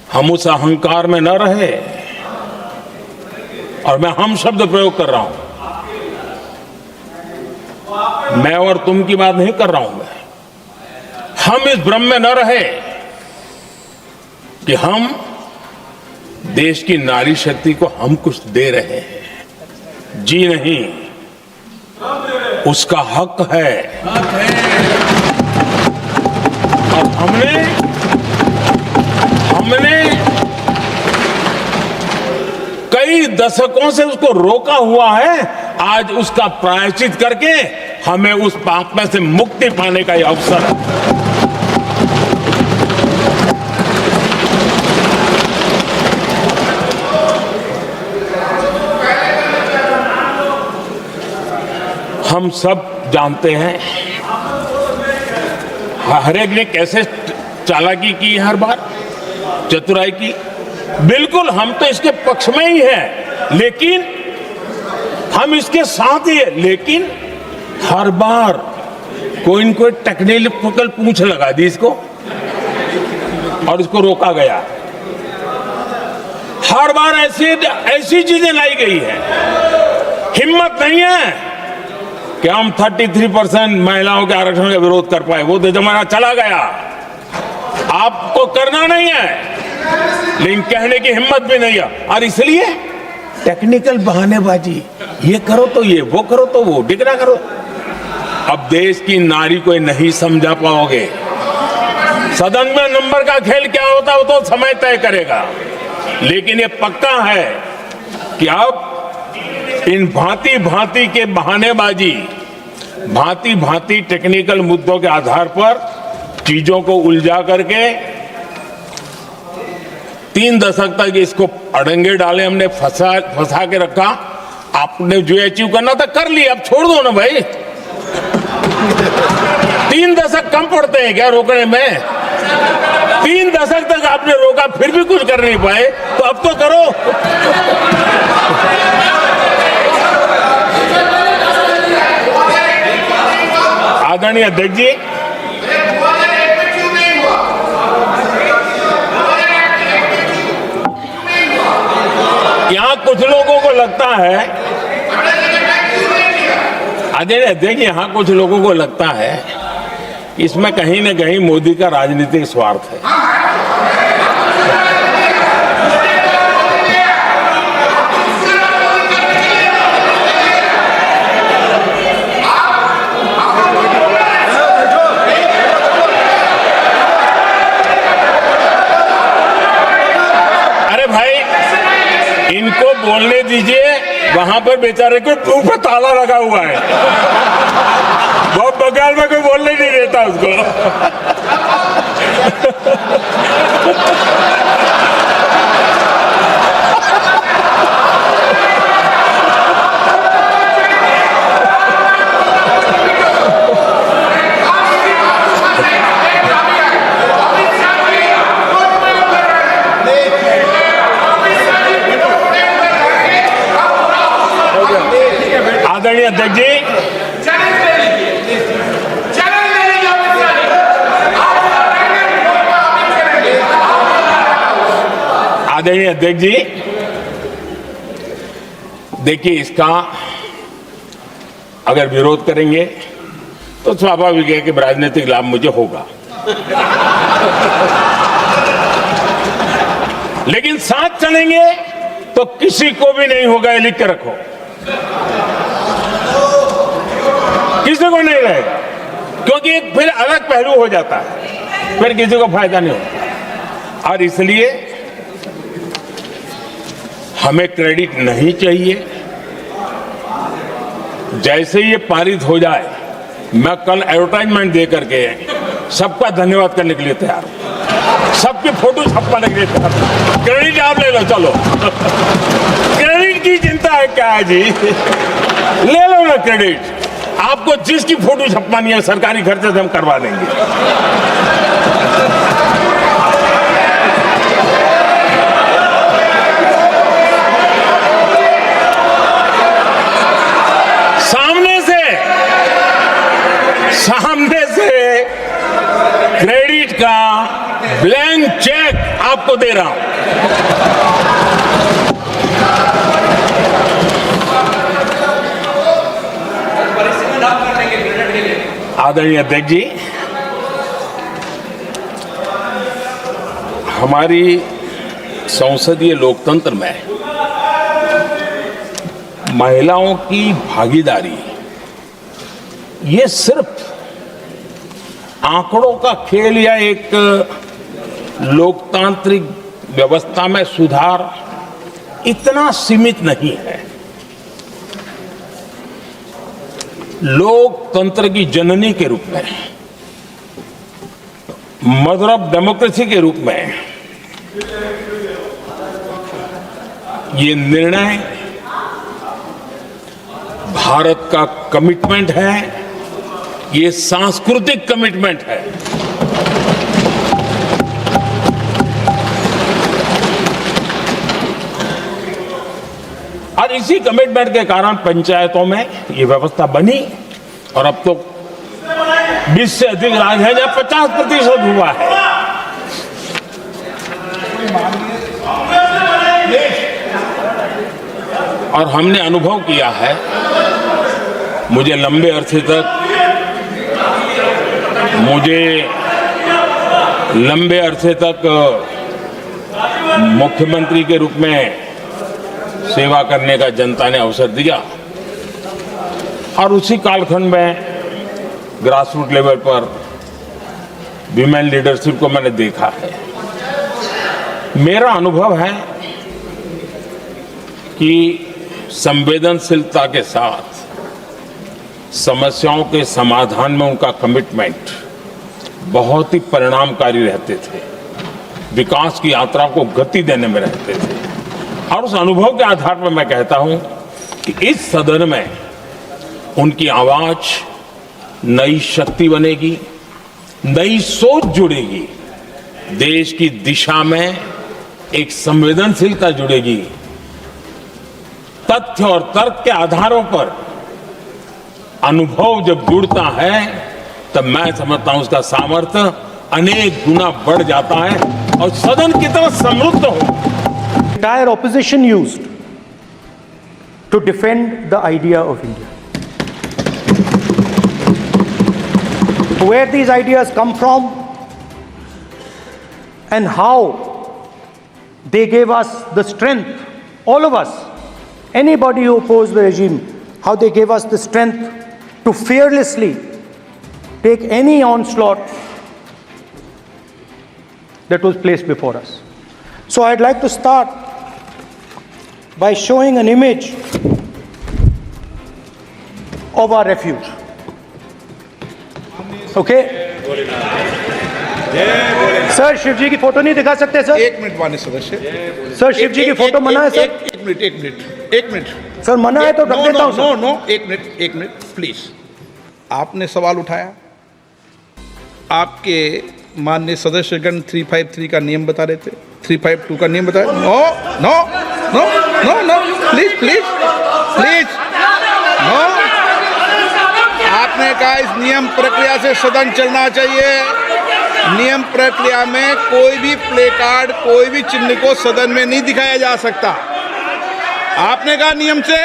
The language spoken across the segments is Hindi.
हम उस अहंकार में न रहे। और मैं हम शब्द प्रयोग कर रहा हूं, मैं और तुम की बात नहीं कर रहा हूं। मैं हम इस भ्रम में न रहे कि हम देश की नारी शक्ति को हम कुछ दे रहे हैं। जी नहीं, उसका हक है। और हमने कई दशकों से उसको रोका हुआ है। आज उसका प्रायश्चित करके हमें उस पाप में से मुक्ति पाने का यह अवसर है। हम सब जानते हैं हर एक ने कैसे चालाकी की, हर बार चतुराई की। बिल्कुल हम तो इसके पक्ष में ही हैं, लेकिन हम इसके साथ ही है। लेकिन हर बार कोई न कोई टेक्निकल पूंछ लगा दी इसको और इसको रोका गया। हर बार ऐसी चीजें लाई गई है। हिम्मत नहीं है कि हम 33% महिलाओं के आरक्षण का विरोध कर पाए। वो तो जमाना चला गया, आपको करना नहीं है, लेकिन कहने की हिम्मत भी नहीं है। और इसलिए टेक्निकल बहानेबाजी, ये करो तो ये, वो करो तो वो, डिगरा करो। अब देश की नारी को नहीं समझा पाओगे। सदन में नंबर का खेल क्या होता है वो तो समय तय करेगा, लेकिन ये पक्का है कि अब इन भांति भांति के बहानेबाजी, भांति भांति टेक्निकल मुद्दों के आधार पर चीजों को उलझा करके 3 दशक तक इसको अड़ंगे डाले, हमने फंसा के रखा। आपने जो अचीव करना था कर लिया, अब छोड़ दो ना भाई। 3 दशक कम पड़ते हैं क्या रोकने में? 3 दशक तक आपने रोका, फिर भी कुछ कर नहीं पाए, तो अब तो करो। आदरणीय अध्यक्ष जी, यहां कुछ लोगों को लगता है, आदरणीय अध्यक्ष, यहां कुछ लोगों को लगता है इसमें कहीं न कहीं मोदी का राजनीतिक स्वार्थ है। इनको बोलने दीजिए, वहां पर बेचारे को मुंह पे ताला लगा हुआ है। बहुत बगल में कोई बोलने नहीं देता उसको। आदरणीय अध्यक्ष जी, आदरणीय अध्यक्ष जी, देखिए इसका अगर विरोध करेंगे तो स्वाभाविक है कि राजनीतिक लाभ मुझे होगा, लेकिन साथ चलेंगे तो किसी को भी नहीं होगा। ये लिख के रखो, किसी को नहीं रहेगा, क्योंकि फिर अलग पहलू हो जाता है, फिर किसी को फायदा नहीं होता। और इसलिए हमें क्रेडिट नहीं चाहिए। जैसे ये पारित हो जाए, मैं कल एडवर्टाइजमेंट दे करके सबका धन्यवाद करने के लिए तैयार हूं, सबकी फोटो छपवाने के लिए तैयार हूं। क्रेडिट आप ले लो, चलो। क्रेडिट की चिंता है क्या है जी? ले लो ना क्रेडिट। आपको जिसकी फोटो छपवानी है सरकारी खर्चे से हम करवा देंगे। सामने से क्रेडिट का ब्लैंक चेक आपको दे रहा हूं। आदरणीय अध्यक्ष जी, हमारी संसदीय लोकतंत्र में महिलाओं की भागीदारी ये सिर्फ आंकड़ों का खेल या एक लोकतांत्रिक व्यवस्था में सुधार इतना सीमित नहीं है। लोकतंत्र की जननी के रूप में, मदर ऑफ डेमोक्रेसी के रूप में ये निर्णय भारत का कमिटमेंट है, ये सांस्कृतिक कमिटमेंट है। और इसी कमिटमेंट के कारण पंचायतों में ये व्यवस्था बनी और अब तो 20 से अधिक राज्य है जहां 50% हुआ है। और हमने अनुभव किया है, मुझे लंबे अरसे तक मुख्यमंत्री के रूप में सेवा करने का जनता ने अवसर दिया और उसी कालखंड में ग्रासरूट लेवल पर विमेन लीडरशिप को मैंने देखा है। मेरा अनुभव है कि संवेदनशीलता के साथ समस्याओं के समाधान में उनका कमिटमेंट बहुत ही परिणामकारी रहते थे, विकास की यात्रा को गति देने में रहते थे। और उस अनुभव के आधार पर मैं कहता हूं कि इस सदन में उनकी आवाज नई शक्ति बनेगी, नई सोच जुड़ेगी, देश की दिशा में एक संवेदनशीलता जुड़ेगी। तथ्य और तर्क के आधारों पर अनुभव जब जुड़ता है तब मैं समझता हूं उसका सामर्थ्य अनेक गुना बढ़ जाता है और सदन कितना समृद्ध हो। Entire opposition used to defend the idea of India. Where these ideas come from and how they gave us the strength, all of us, anybody who opposed the regime, how they gave us the strength to fearlessly take any onslaught that was placed before us. So I'd like to start by showing an image of our refuge. Okay? Sir Shiv ji की फोटो नहीं दिखा सकते सर? एक मिनट माननीय सदस्य। सर शिव जी की फोटो मना है सर? एक मिनट सर मना है तो रख देता हूं सर। नो एक मिनट प्लीज। आपने सवाल उठाया, आपके माननीय सदस्यगण 353 का नियम बता रहे थे, 352 का नियम बताया। No please no. आपने कहा इस नियम प्रक्रिया से सदन चलना चाहिए। नियम प्रक्रिया में कोई भी प्ले कार्ड, कोई भी चिन्ह को सदन में नहीं दिखाया जा सकता। आपने कहा नियम से,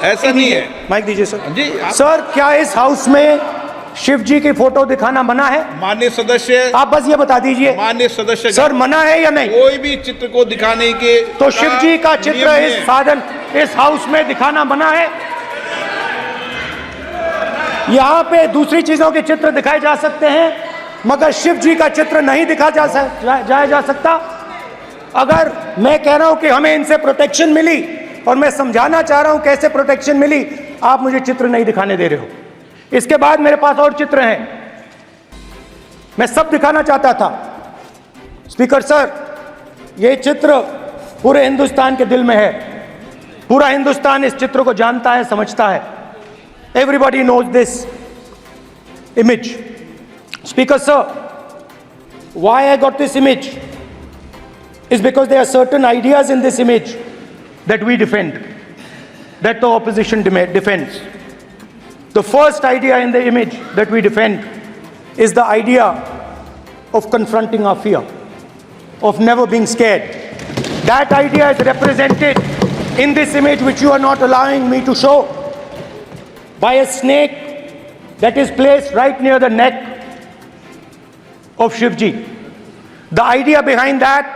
ऐसा नहीं है। माइक दीजिए सर। जी सर, क्या इस हाउस में शिव जी की फोटो दिखाना मना है? माननीय सदस्य, आप बस ये बता दीजिए। माननीय सदस्य सर मना है या नहीं? कोई भी चित्र को दिखाने के तो शिव जी का चित्र इस साधन, इस हाउस में दिखाना मना है। यहाँ पे दूसरी चीजों के चित्र दिखाए जा सकते हैं मगर शिव जी का चित्र नहीं दिखा जा सकता। अगर मैं कह रहा हूं कि हमें इनसे प्रोटेक्शन मिली और मैं समझाना चाह रहा हूं कैसे प्रोटेक्शन मिली, आप मुझे चित्र नहीं दिखाने दे रहे हो। इसके बाद मेरे पास और चित्र हैं, मैं सब दिखाना चाहता था। स्पीकर सर, ये चित्र पूरे हिंदुस्तान के दिल में है। पूरा हिंदुस्तान इस चित्र को जानता है, समझता है। Everybody knows this image. Speaker sir, why I got this image is because there are certain ideas in this image that we defend, that the opposition defends. The first idea in the image that we defend is the idea of confronting our fear, of never being scared. That idea is represented in this image, which you are not allowing me to show, by a snake that is placed right near the neck of Shivji. The idea behind that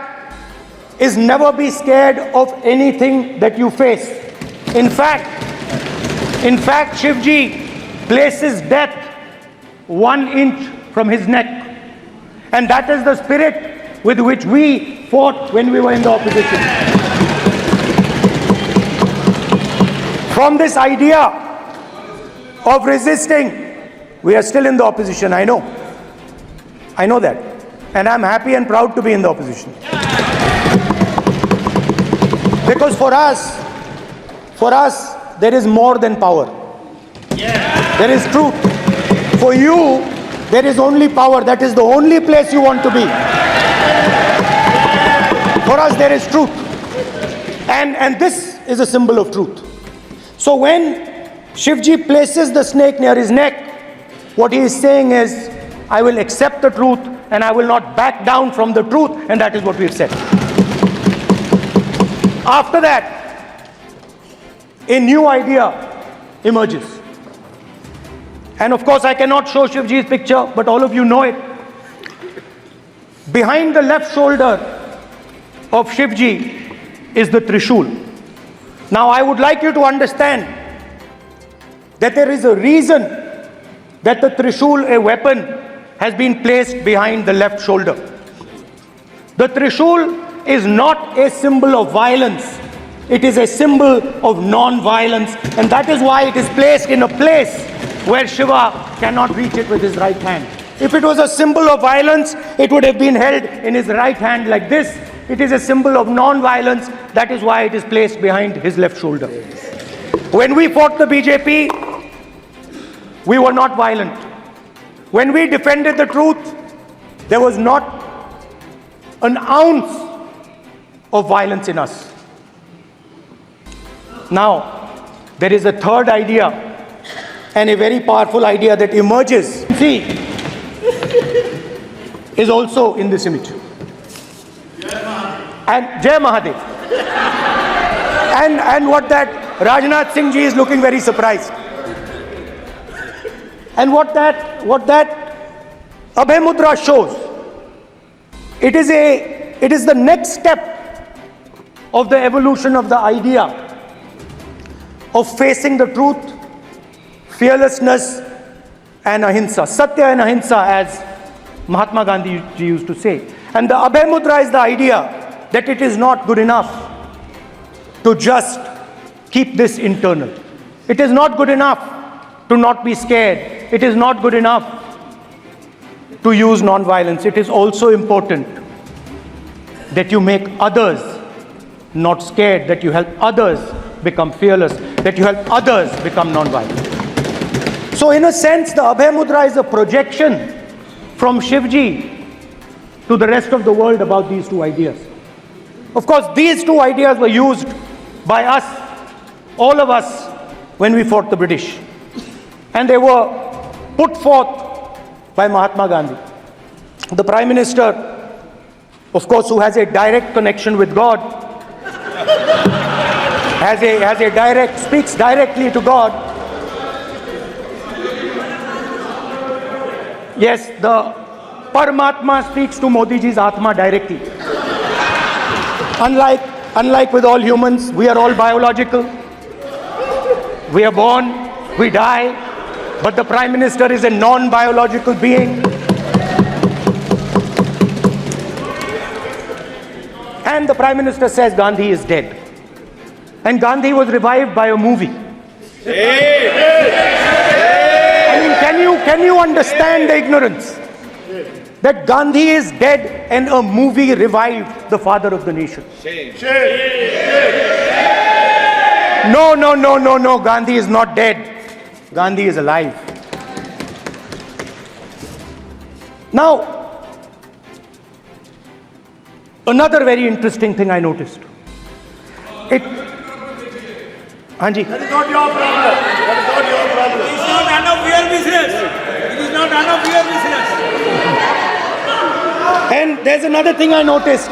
is never be scared of anything that you face. In fact, Shivji places death 1 inch from his neck. And that is the spirit with which we fought when we were in the opposition. From this idea of resisting, we are still in the opposition, I know. I know that. And I'm happy and proud to be in the opposition. Because for us, there is more than power. There is truth. For you, there is only power. That is the only place you want to be. For us, there is truth. And this is a symbol of truth. So when Shivji places the snake near his neck, what he is saying is, I will accept the truth and I will not back down from the truth, and that is what we have said. After that, a new idea emerges. And of course, I cannot show Shivji's picture, but all of you know it. Behind the left shoulder of Shivji is the Trishul. Now, I would like you to understand that there is a reason that the Trishul, a weapon, has been placed behind the left shoulder. The Trishul is not a symbol of violence. It is a symbol of non-violence, and that is why it is placed in a place where Shiva cannot reach it with his right hand. If it was a symbol of violence, it would have been held in his right hand like this. It is a symbol of non-violence. That is why it is placed behind his left shoulder. When we fought the BJP, we were not violent. When we defended the truth, there was not an ounce of violence in us. Now, there is a third idea, and a very powerful idea that emerges. See, is also in this image. And Jai Mahadev. And what that Rajnath Singh ji is looking very surprised. And what that Abhay Mudra shows, it is the next step of the evolution of the idea of facing the truth, fearlessness and ahimsa. Satya and ahimsa, as Mahatma Gandhi ji used to say. And the Abhay Mudra is the idea that it is not good enough to just keep this internal. It is not good enough to not be scared. It is not good enough to use non-violence. It is also important that you make others not scared, that you help others become fearless, that you help others become non-violent. So in a sense, the Abhay Mudra is a projection from Shivji to the rest of the world about these two ideas. Of course, these two ideas were used by us, all of us, when we fought the British. And they were put forth by Mahatma Gandhi. The Prime Minister, of course, who has a direct connection with God, speaks directly to God. Yes, the Paramatma speaks to Modi ji's Atma directly. Unlike with all humans, we are all biological. We are born, we die, but the Prime Minister is a non-biological being. And the Prime Minister says Gandhi is dead. And Gandhi was revived by a movie. I mean, can you understand the ignorance? That Gandhi is dead and a movie revived the father of the nation. No, Gandhi is not dead. Gandhi is alive. Now, another very interesting thing I noticed. Hanji. That is not your problem. That is not your problem. It is not none of your business. It is not none of your business. there's another thing I noticed.